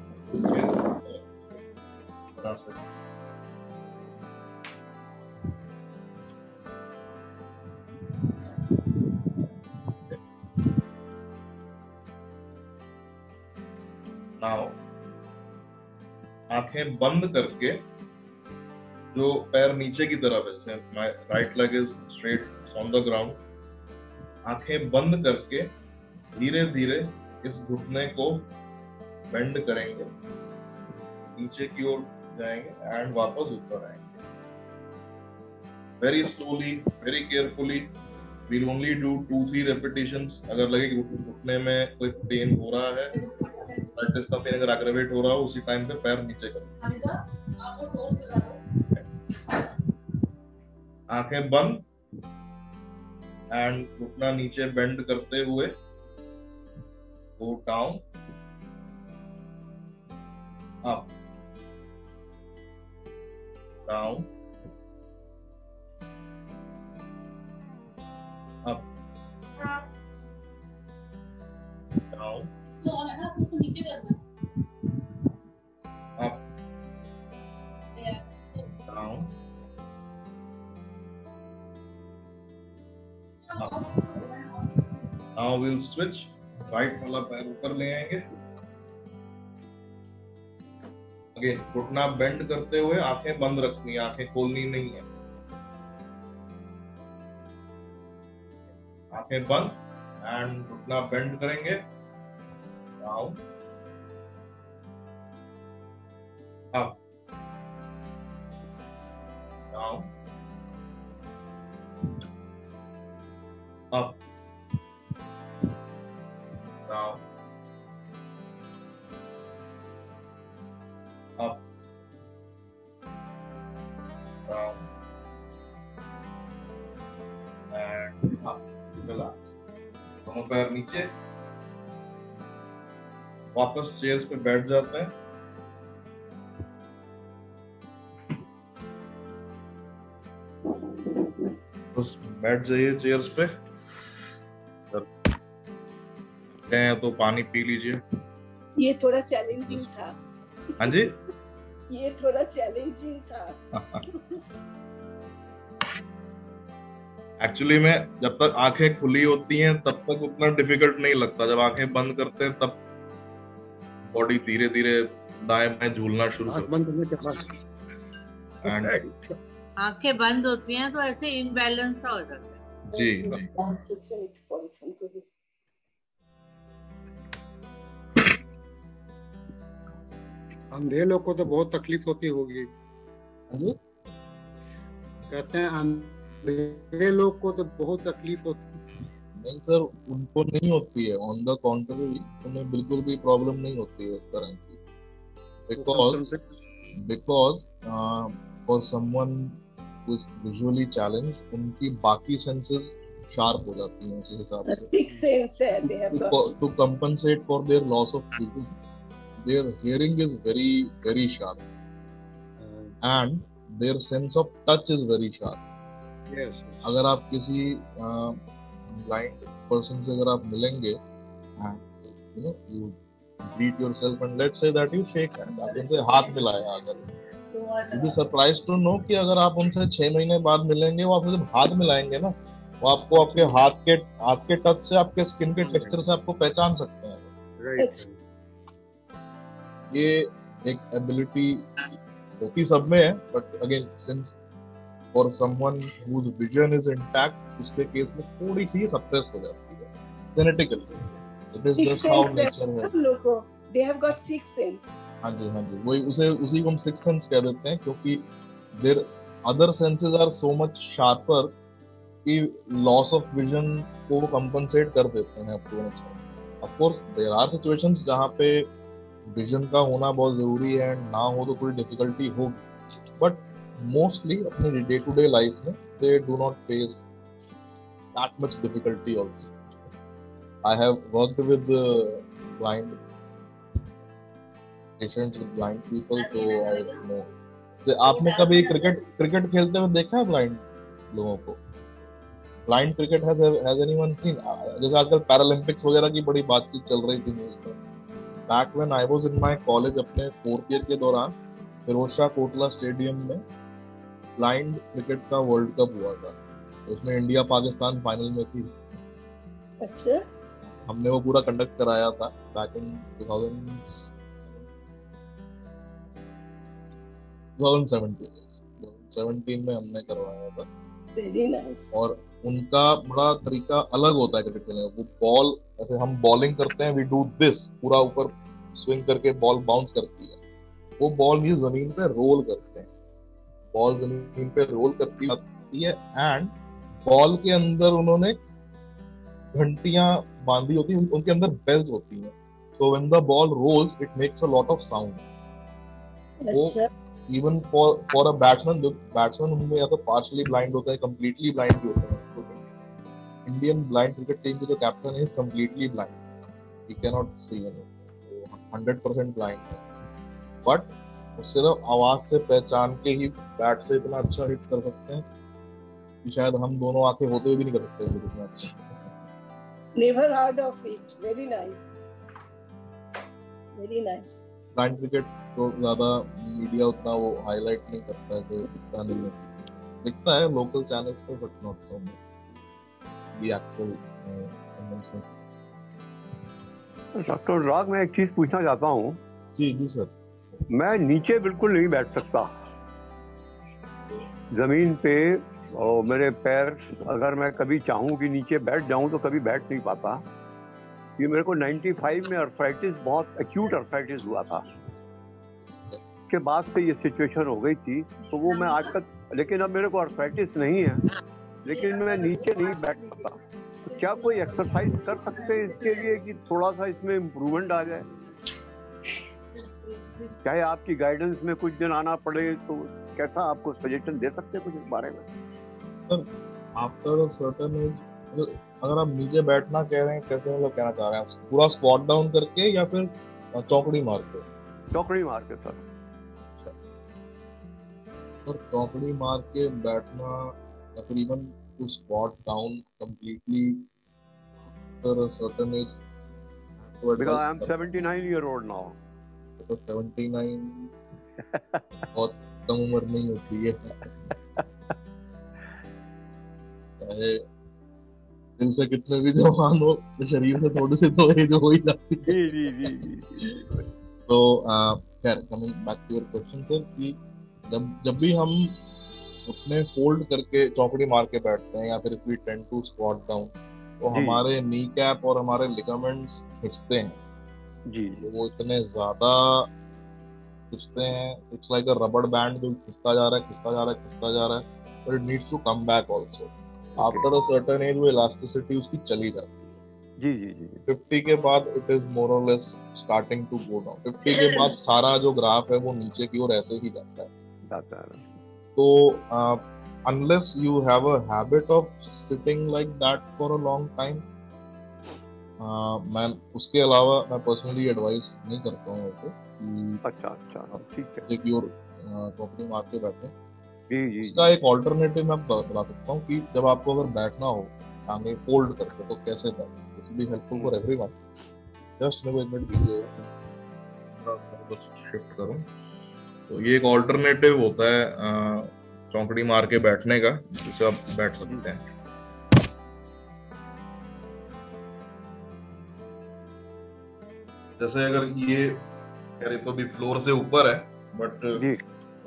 आंखें बंद करके, जो पैर नीचे की तरफ है, जैसे my right leg is straight on the ground, आंखें बंद करके धीरे धीरे इस घुटने को बेंड करेंगे, नीचे की ओर जाएंगे एंड वापस ऊपर आएंगे. Very slowly, very carefully. We'll only do 2-3 repetitions. अगर लगे कि घुटने में कोई पेन हो रहा है, साइटिस का पेन अगर एग्रेवेट हो रहा हो, उसी टाइम पे पैर नीचे करें. आंखें बंद एंड घुटना नीचे बेंड करते हुए go down, up, down, up, down, up, down, up. Now we'll switch. Right वाला पैर ऊपर ले आएंगे. अगेन घुटना बेंड करते हुए आंखें बंद रखनी, आंखें खोलनी नहीं है. आंखें बंद एंड घुटना बेंड करेंगे. Down, up, down, up, down, up, down, and up. Relax. दोनों पैर नीचे. वापस चेयर्स पे बैठ जाते हैं. बस बैठ जाइए चेयर्स पे. हैं तो पानी पी लीजिए. ये थोड़ा चैलेंजिंग था. हाँ जी, ये थोड़ा चैलेंजिंग था. एक्चुअली में जब तक आंखें खुली होती हैं तब तक उतना डिफिकल्ट नहीं लगता. जब आंखें बंद करते हैं तब बॉडी धीरे धीरे दाएं बाएं झूलना शुरू करती है. एंड आंखें बंद होती हैं तो ऐसे इम्बैलेंस सा हो जाता है. जी अंधे लोग को तो बहुत तकलीफ होती होगी. कहते हैं अंधे लोग को तो बहुत तकलीफ होती है. नहीं सर, उनको नहीं होती है. ऑन द कॉन्ट्ररी उन्हें बिल्कुल भी प्रॉब्लम नहीं होती है इस तरह की. Because for someone who is visually challenged, उनकी बाकी सेंसेस शार्प हो जाती हैं उसी हिसाब से. सिक्स सेंस है they have got. To compensate for their loss of vision, their hearing is very very sharp and their sense of touch is very sharp. Yes. अगर आप किसी blind person से अगर आप मिलेंगे and you greet yourself and let's say that you shake hand, आप उनसे हाथ मिलाया, अगर you'll be surprised to know कि अगर आप उनसे 6 महीने बाद मिलेंगे, वो आपसे जब हाथ मिलाएंगे ना, वो आपको आपके हाथ के टच से, आपके स्किन के टेक्सचर से आपको पहचान सकते हैं. Right. ये एक एबिलिटी होती सब में है, but again since for someone whose vision is intact, उसके केस में थोड़ी सी सप्रेस हो जाती है genetically. It is just how nature है. लोगों they have got sixth sense. हाँ जी, वही उसी को हम सिक्स्थ सेंस कह देते हैं, क्योंकि their other senses are so much sharper कि लॉस ऑफ विजन को कंपनसेट कर देते हैं up to an extent. Of course there are situations जहाँ पे विजन का होना बहुत जरूरी है, ना हो तो थोड़ी डिफिकल्टी होगी, बट मोस्टली अपने डे टू डे लाइफ में they do not face that much difficulty also. I have worked with blind patients, with blind people, तो आई नो. से आपने कभी क्रिकेट खेलते हुए देखा है ब्लाइंड लोगों को? Blind cricket has anyone seen? जैसे आजकल पैरालंपिक्स वगैरह की बड़ी बातचीत चल रही थी न्यूज़ में. Back when I was in my college, अपने 4th ईयर के दौरान फिरोजशाह कोटला स्टेडियम में ब्लाइंड क्रिकेट का वर्ल्ड कप हुआ था. उसमें इंडिया पाकिस्तान फाइनल में थी. अच्छा. हमने वो पूरा कंडक्ट कराया था बैक इन 2000. 2017 में हमने करवाया था। Very nice. और उनका बड़ा तरीका अलग होता है क्रिकेट खेलने का। वो बॉल, ऐसे हम बॉलिंग करते हैं, वी डू दिस, पूरा ऊपर स्विंग करके बॉल बाउंस करती है। वो बॉल ये जमीन पे रोल करते हैं, बॉल जमीन पे रोल करती है एंड बॉल के अंदर उन्होंने घंटियां बांधी होती हैं, उनके अंदर बेल्स होती हैं। So when the ball rolls, it makes a lot of sound. अच्छा, Even for a batsman, जो बैट्समैन उनमें या तो partially blind होता है, completely blind भी होता है। So, Indian blind cricket team के जो captain है, is completely blind. He cannot see anything. 100% blind है। But वो सिर्फ आवाज से पहचान के ही बैट से इतना अच्छा हिट कर सकते हैं कि शायद हम दोनों आंखें होते हुए भी नहीं कर सकते इतना अच्छा। never heard of it. Very nice. Very nice. Blind cricket तो ज्यादा मीडिया उतना वो हाईलाइट नहीं करता है, तो इतना नहीं दिखता है लोकल चैनल्स पे, but not so much the actual conventional. Doctor Anurag, मैं एक चीज पूछना चाहता हूँ। जी जी सर। मैं नीचे बिल्कुल नहीं बैठ सकता, जमीन पे, और मेरे पैर, अगर मैं कभी चाहूँ कि नीचे बैठ जाऊँ तो कभी बैठ नहीं पाता। ये मेरे को 95 में अर्थराइटिस, बहुत एक्यूट अर्थराइटिस हुआ था, के बाद से ये सिचुएशन हो गई थी। तो वो मैं आज तक, लेकिन अब मेरे को अर्थराइटिस नहीं है, लेकिन मैं नीचे नहीं बैठ सकता। तो क्या कोई एक्सरसाइज कर सकते हैं इसके लिए कि थोड़ा सा इसमें इम्प्रूवमेंट आ जाए? चाहे आपकी गाइडेंस में कुछ दिन आना पड़े, तो कैसा आपको सजेशन दे सकते हैं कुछ इस बारे में? सर आफ्टर सर्टेन एज, अगर आप नीचे बैठना कह रहे हैं, कैसे मतलब कहना चाह रहे हैं, पूरा स्क्वाट डाउन करके या फिर चौकड़ी मार के? चौकड़ी मार के सर। और चौकड़ी मार के बैठना या फिर even to squat down completely after certain age, because I am 79 year old now. तो 79 बहुत कम उम्र नहीं होती है, चाहे दिल से कितने भी जवान हो, तो शरीर से थोड़ी सी तो एज हो ही जाती है। जी जी जी जी। तो खैर, coming back to your question sir, कि जब भी हम अपने फोल्ड करके चौकड़ी मार के बैठते हैं या फिर if we tend to squat down, तो हमारे नी कैप और हमारे लिगामेंट्स खिंचते हैं जी। वो इतने ज्यादा खिंचते हैं, it's like a rubber band जो खिंचता जा रहा है, खिंचता जा रहा है, खिंचता जा रहा है, but it needs to come back also. After a certain age वो इलास्टिसिटी उसकी चली जाती है। जी जी जी। 50 के बाद इट इज मोर और less starting to go down. 50 के बाद सारा जो ग्राफ है वो नीचे की ओर ऐसे ही जाता है। तो unless you have a habit of sitting like that for a long time, मैं उसके अलावा मैं पर्सनली एडवाइस नहीं करता हूँ वैसे कि अच्छा अच्छा ठीक है कि और चौकड़ी मार के बैठे। जी जी। इसका एक ऑल्टरनेटिव मैं बता सकता हूँ कि जब आपको अगर बैठना हो टांगे फोल्ड करके, तो कैसे बैठना, it will be helpful for everyone. Just मैं 1 मिनट दीजिए, शिफ्ट करूँ। तो ये एक ऑल्टरनेटिव होता है चौकड़ी मार के बैठने का, जिससे आप बैठ सकते हैं। जैसे अगर ये कह रहे तो भी फ्लोर से ऊपर है, बट मैं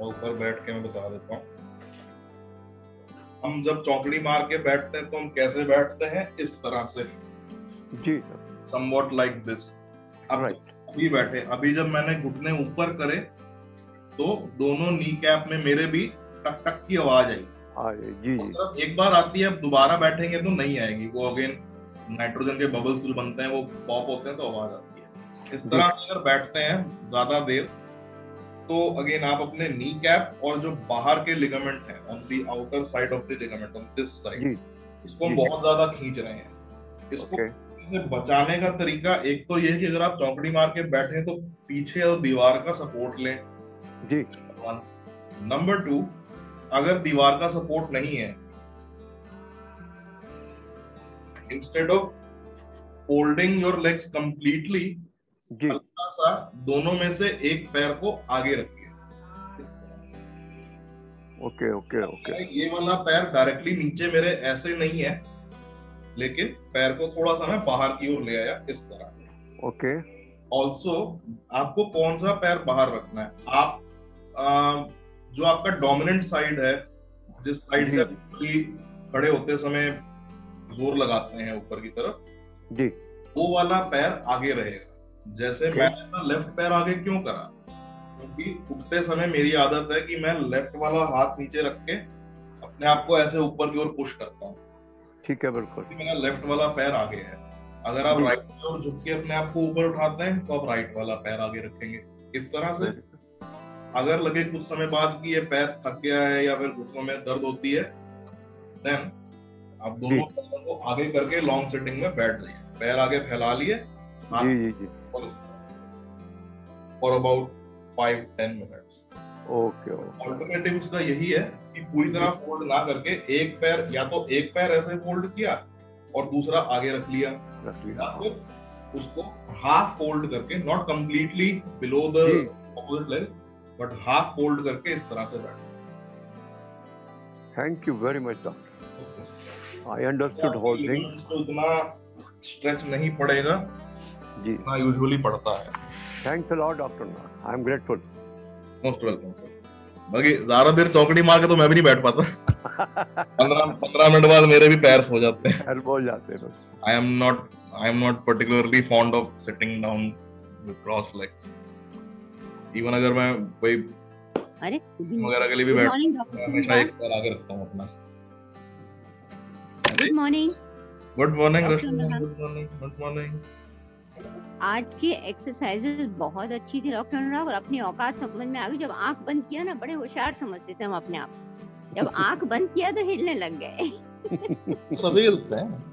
ऊपर बैठ के मैं बता देता हूँ। हम जब चौकड़ी मार के बैठते हैं तो हम कैसे बैठते हैं, इस तरह से जी, समवॉट लाइक दिस। अभी बैठे, अभी जब मैंने घुटने ऊपर करे तो दोनों नी कैप में मेरे भी टक टक की आवाज आई। जी मतलब एक बार आती है, अब दोबारा बैठेंगे तो नहीं आएगी। वो अगेन नाइट्रोजन के बबल्स कुछ बनते हैं, वो पॉप होते हैं तो आवाज आती है। इस तरह से अगर बैठते हैं ज्यादा देर, तो अगेन आप अपने नी कैप और जो बाहर के लिगामेंट हैं on the outer side of the ligament on this side, इसको हम बहुत ज्यादा खींच रहे हैं। इसको से बचाने का तरीका एक तो ये है कि अगर आप चौकड़ी मार के बैठे तो पीछे और दीवार का सपोर्ट लें जी। नंबर 2, अगर दीवार का सपोर्ट नहीं है, instead of folding your legs completely, हल्का सा दोनों में से एक पैर को आगे रखिए। Okay okay okay. ये वाला पैर डायरेक्टली नीचे मेरे ऐसे नहीं है, लेकिन पैर को थोड़ा सा मैं बाहर की ओर ले आया, इस तरह। ओके। ऑल्सो आपको कौन सा पैर बाहर रखना है, आप जो आपका डोमिनेंट साइड है, जिस साइड से आप खड़े होते समय जोर लगाते हैं ऊपर की तरफ जी, वो वाला पैर आगे रहेगा। जैसे मैंने अपना लेफ्ट पैर आगे क्यों करा, क्योंकि उठते समय मेरी आदत है कि मैं लेफ्ट वाला हाथ नीचे रख के अपने आप को ऐसे ऊपर की ओर पुश करता हूँ। ठीक है, बिल्कुल। मेरा लेफ्ट वाला पैर आगे है। अगर आप राइट की ओर झुक के अपने आप को ऊपर उठाते हैं तो आप राइट वाला पैर आगे रखेंगे। इस तरह से अगर लगे कुछ समय बाद कि ये पैर थक गया है या फिर घुटनों में दर्द होती है, देन आप दोनों पैरों को आगे करके लॉन्ग सिटिंग में बैठ जाइए, पैर आगे फैला लिए जी for about 5-10 minutes. Okay. Alternative उसका यही है कि पूरी तरह फोल्ड ना करके एक पैर, या तो एक पैर ऐसे फोल्ड किया और दूसरा आगे रख लिया, या फिर उसको हाफ फोल्ड करके, not completely below the opposite leg but half fold करके इस तरह से बैठ। Thank you very much doctor, I understood whole thing. तो इतना स्ट्रेच नहीं पड़ेगा जी, जितना यूजुअली पड़ता है। Thanks a lot doctor, I am grateful. Most welcome sir. बाकी ज्यादा देर चौकड़ी मार के तो मैं भी नहीं बैठ पाता। 15 मिनट बाद मेरे भी पैर सो जाते हैं, पैर बोल जाते हैं। I am not particularly fond of sitting down with cross leg. Even अगर मैं कोई वगैरह के लिए भी बैठ, हमेशा एक पैर आगे रखता हूँ अपना। Good morning. गुड मॉर्निंग रश्मि, गुड मॉर्निंग। आज की एक्सरसाइजेस बहुत अच्छी थी डॉक्टर अनुराग, और अपनी औकात समझ में आ गई। जब आंख बंद किया ना, बड़े होशियार समझते थे हम अपने आप, जब आंख बंद किया तो हिलने लग गए। सभी हिलते हैं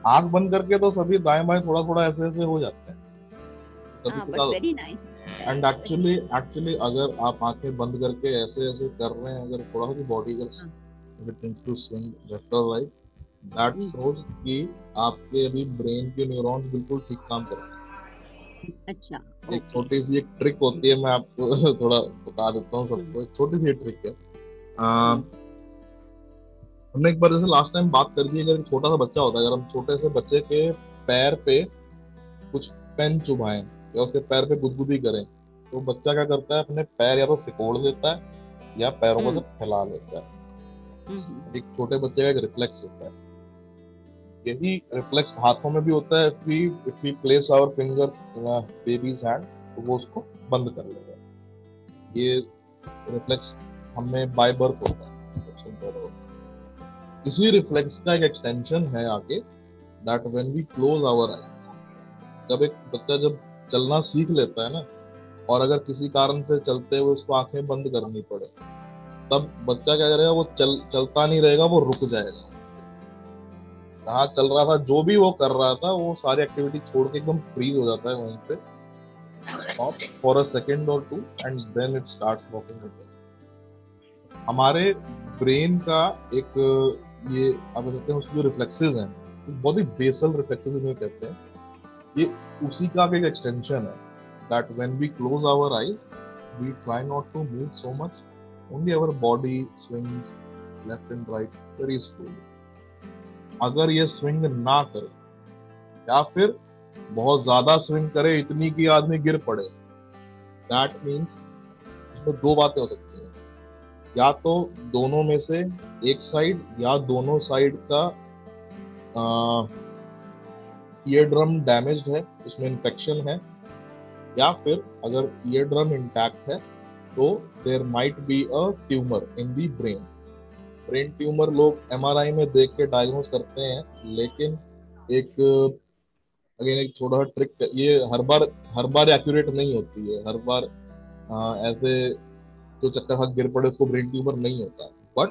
आंख बंद करके, तो सभी दाएं बाएं थोड़ा थोड़ा ऐसे ऐसे हो जाते हैं। But very nice. And actually अगर आप आंखें बंद करके ऐसे ऐसे कर रहे हैं, अगर थोड़ा सा बॉडी टू स्विंग लेफ्ट और राइट, दैट शोज कि आपके अभी ब्रेन के न्यूरॉन्स बिल्कुल ठीक काम कर रहे हैं। अच्छा, एक छोटी सी एक ट्रिक होती है, मैं आपको थोड़ा बता देता हूँ सबको। एक छोटी सी ट्रिक है, हमने एक बार जैसे लास्ट टाइम बात कर दी, अगर छोटा सा बच्चा होता है, अगर हम छोटे से बच्चे के पैर पे कुछ पेन चुभाएं या उसके पैर पे गुदगुदी करें, तो बच्चा क्या करता है, अपने पैर या तो सिकोड़ देता है या पैरों को फैला लेता है। एक छोटे बच्चे का एक रिफ्लेक्स होता है, यही रिफ्लेक्स हाथों में भी होता है। if we place our finger in a baby's hand, तो वो उसको बंद कर लेगा। ये रिफ्लेक्स हमें बाय बर्थ होता है। इसी रिफ्लेक्स का एक एक्सटेंशन है आगे, that when we close our eyes, जब एक बच्चा जब चलना सीख लेता है ना, और अगर किसी कारण से चलते हुए उसको आंखें बंद करनी पड़े, तब बच्चा क्या करेगा, वो चलता नहीं रहेगा, वो रुक जाएगा। जहाँ चल रहा था, जो भी वो कर रहा था, वो सारी एक्टिविटी छोड़ के एकदम फ्रीज हो जाता है वहीं पे, stop for a second or two and then it starts working again। हमारे ब्रेन का एक ये आप कहते हैं, उसके जो रिफ्लेक्सेस हैं, बहुत ही बेसल रिफ्लेक्सेस इन्हें कहते हैं, ये उसी का एक एक्सटेंशन है। that when we close our eyes, we try not to move so much, only our body swings left and right very slowly। अगर ये स्विंग ना करे या फिर बहुत ज्यादा स्विंग करे, इतनी कि आदमी गिर पड़े, दैट मीन्स इसमें दो बातें हो सकती हैं। या तो दोनों में से एक साइड या दोनों साइड का ईयर ड्रम डैमेज्ड है, उसमें इन्फेक्शन है, या फिर अगर ईयर ड्रम इंटैक्ट है तो there might be a tumour in the brain. Brain tumour लोग एमआरआई में देख के डायग्नोज करते हैं, लेकिन एक अगेन एक छोटा सा ट्रिक, ये हर बार एक्यूरेट नहीं होती है। हर बार ऐसे जो चक्कर हाथ गिर पड़े उसको ब्रेन ट्यूमर नहीं होता, but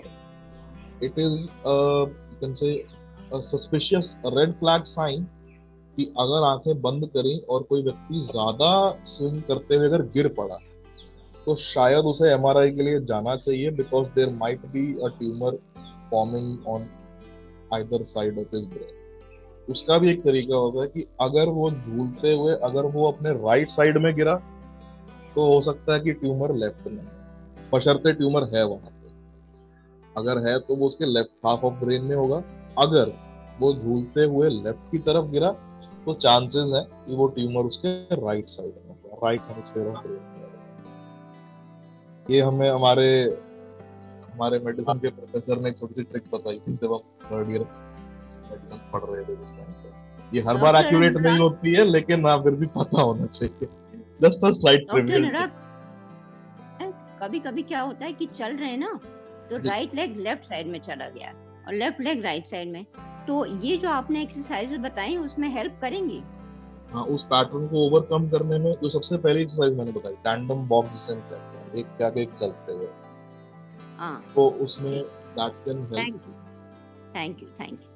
it is can say suspicious red flag sign कि अगर आंखें बंद करी और कोई व्यक्ति ज्यादा स्विंग करते हुए अगर गिर पड़ा, तो शायद उसे एमआरआई के लिए जाना चाहिए, because there might be a tumour forming on either side of his brain. उसका भी एक तरीका होता है कि अगर वो झूलते हुए अगर वो अपने राइट साइड में गिरा, तो हो सकता है कि ट्यूमर लेफ्ट में, बशर्ते ट्यूमर है वहां पे। अगर है तो वो उसके लेफ्ट हाफ ऑफ ब्रेन में होगा। अगर वो झूलते हुए लेफ्ट की तरफ गिरा, तो चांसेस है कि वो ट्यूमर उसके राइट साइड में, राइट हेमिस्फीयर ऑफ ब्रेन में। ये हमें हमारे मेडिसिन के प्रोफेसर ने एक छोटी सी ट्रिक बताई थी जब हम थर्ड ईयर मेडिसिन पढ़ रहे थे उस टाइम पे। ये हर बार डॉक्टर एक्यूरेट अनुराग, नहीं होती है, लेकिन हाँ फिर भी पता होना चाहिए। Just a slight doctor trivial. Anurag, कभी कभी क्या होता है कि चल रहे हैं ना, तो जी। राइट लेग लेफ्ट साइड में चला गया और लेफ्ट लेग राइट साइड में, तो ये जो आपने एक्सरसाइज बताई उसमें हेल्प करेंगी। हाँ, उस पैटर्न को ओवरकम करने में जो सबसे पहली एक्सरसाइज मैंने बताई, टैंडम वॉक जिसे हम कहते हैं, एक के आगे एक चलते हुए, हाँ, तो उसमें that can help. Thank you, thank you, thank you.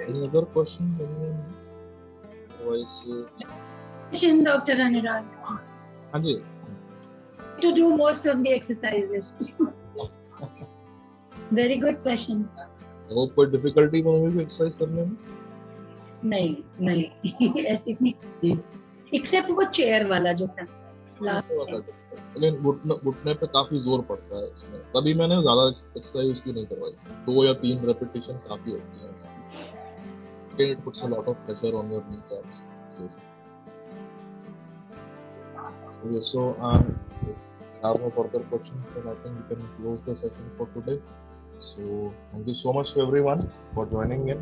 Any other question? Otherwise, Question, Dr. Anurag. हाँ जी। To do most of the exercises. Very good session. वो कोई डिफिकल्टी तो नहीं हुई एक्सरसाइज करने में? नहीं ऐसी नहीं, एक्सेप्ट वो चेयर वाला जो था लेकिन घुटने पे काफी जोर पड़ता है इसमें, तभी मैंने ज्यादा एक्सरसाइज उसकी नहीं करवाई। 2 या 3 रेपिटेशन काफी होती है। It puts a lot of pressure on your kneecaps. Okay, so have no further questions, then I think we can close the session for today. So thank you so much to everyone for joining in.